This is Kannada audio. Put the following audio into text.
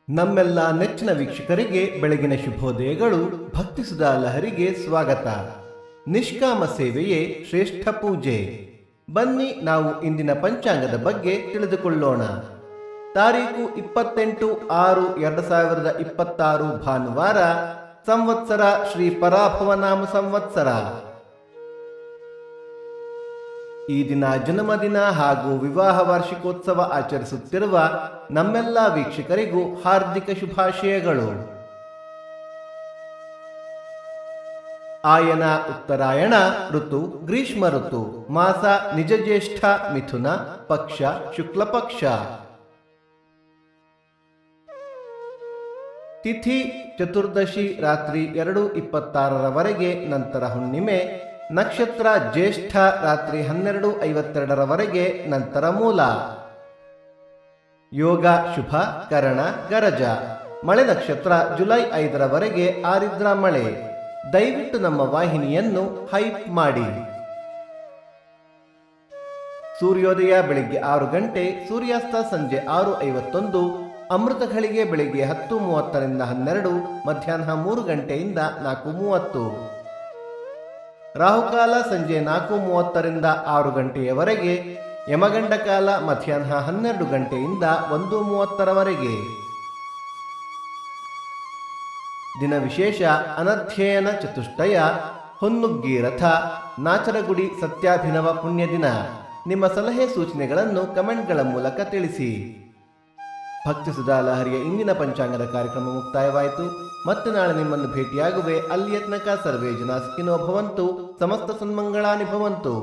ನಮ್ಮೆಲ್ಲ ನೆಚ್ಚಿನ ವೀಕ್ಷಕರಿಗೆ ಬೆಳಗಿನ ಶುಭೋದಯಗಳು. ಭಕ್ತಿ ಸುಧಾ ಲಹರಿಗೆ ಸ್ವಾಗತ. ನಿಷ್ಕಾಮ ಸೇವೆಯೇ ಶ್ರೇಷ್ಠ ಪೂಜೆ. ಬನ್ನಿ ನಾವು ಇಂದಿನ ಪಂಚಾಂಗದ ಬಗ್ಗೆ ತಿಳಿದುಕೊಳ್ಳೋಣ. ತಾರೀಕು 28/6/2026 ಭಾನುವಾರ. ಸಂವತ್ಸರ ಶ್ರೀ ಪರಾಭವನಾಮ ಸಂವತ್ಸರ. ಈ ದಿನ ಜನ್ಮದಿನ ಹಾಗೂ ವಿವಾಹ ವಾರ್ಷಿಕೋತ್ಸವ ಆಚರಿಸುತ್ತಿರುವ ನಮ್ಮೆಲ್ಲ ವೀಕ್ಷಕರಿಗೂ ಹಾರ್ದಿಕ ಶುಭಾಶಯಗಳು. ಆಯನ ಉತ್ತರಾಯಣ ಋತು ಗ್ರೀಷ್ಮ ಋತು. ಮಾಸ ನಿಜ ಜ್ಯೇಷ್ಠ ಮಿಥುನ. ಪಕ್ಷ ಶುಕ್ಲ ಪಕ್ಷ. ತಿಥಿ ಚತುರ್ದಶಿ ರಾತ್ರಿ 2:26 ನಂತರ ಹುಣ್ಣಿಮೆ. ನಕ್ಷತ್ರ ಜ್ಯೇಷ್ಠ ರಾತ್ರಿ 12:52 ನಂತರ ಮೂಲ. ಯೋಗ ಶುಭ ಕರಣ ಗರಜ. ಮಳೆ ನಕ್ಷತ್ರ ಜುಲೈ 5 ಆರಿದ್ರ ಮಳೆ. ದಯವಿಟ್ಟು ನಮ್ಮ ವಾಹಿನಿಯನ್ನು ಹೈಪ್ ಮಾಡಿ. ಸೂರ್ಯೋದಯ ಬೆಳಿಗ್ಗೆ 6 ಗಂಟೆ, ಸೂರ್ಯಾಸ್ತ ಸಂಜೆ 6:51. ಅಮೃತ ಘಳಿಗೆ ಬೆಳಿಗ್ಗೆ 10:30 12, ಮಧ್ಯಾಹ್ನ 3 ಗಂಟೆಯಿಂದ 4:30. ರಾಹುಕಾಲ ಸಂಜೆ 4:30 6 ಗಂಟೆಯವರೆಗೆ. ಯಮಗಂಡ ಕಾಲ ಮಧ್ಯಾಹ್ನ 12 ಗಂಟೆಯಿಂದ 1:30. ದಿನ ವಿಶೇಷ ಅನಧ್ಯಯನ ಚತುಷ್ಟಯ, ಹೊನ್ನುಗ್ಗಿ ರಥ, ನಾಚರಗುಡಿ ಸತ್ಯಾಭಿನವ ಪುಣ್ಯ ದಿನ. ನಿಮ್ಮ ಸಲಹೆ ಸೂಚನೆಗಳನ್ನು ಕಮೆಂಟ್ಗಳ ಮೂಲಕ ತಿಳಿಸಿ. ಭಕ್ತಿ ಸುಧಾ ಲಹರಿಯ ಇಂದಿನ ಪಂಚಾಂಗದ ಕಾರ್ಯಕ್ರಮ ಮುಕ್ತಾಯವಾಯಿತು. ಮತ್ತೆ ನಾಳೆ ನಿಮ್ಮನ್ನು ಭೇಟಿಯಾಗುವೆ. ಅಲ್ಲಿಯ ತನಕ ಸರ್ವೇ ಜನ ಸುಖಿನೋ ಭವಂತು. ಸಮಸ್ತ ಸನ್ಮಂಗಳಾನಿ ಭವಂತು.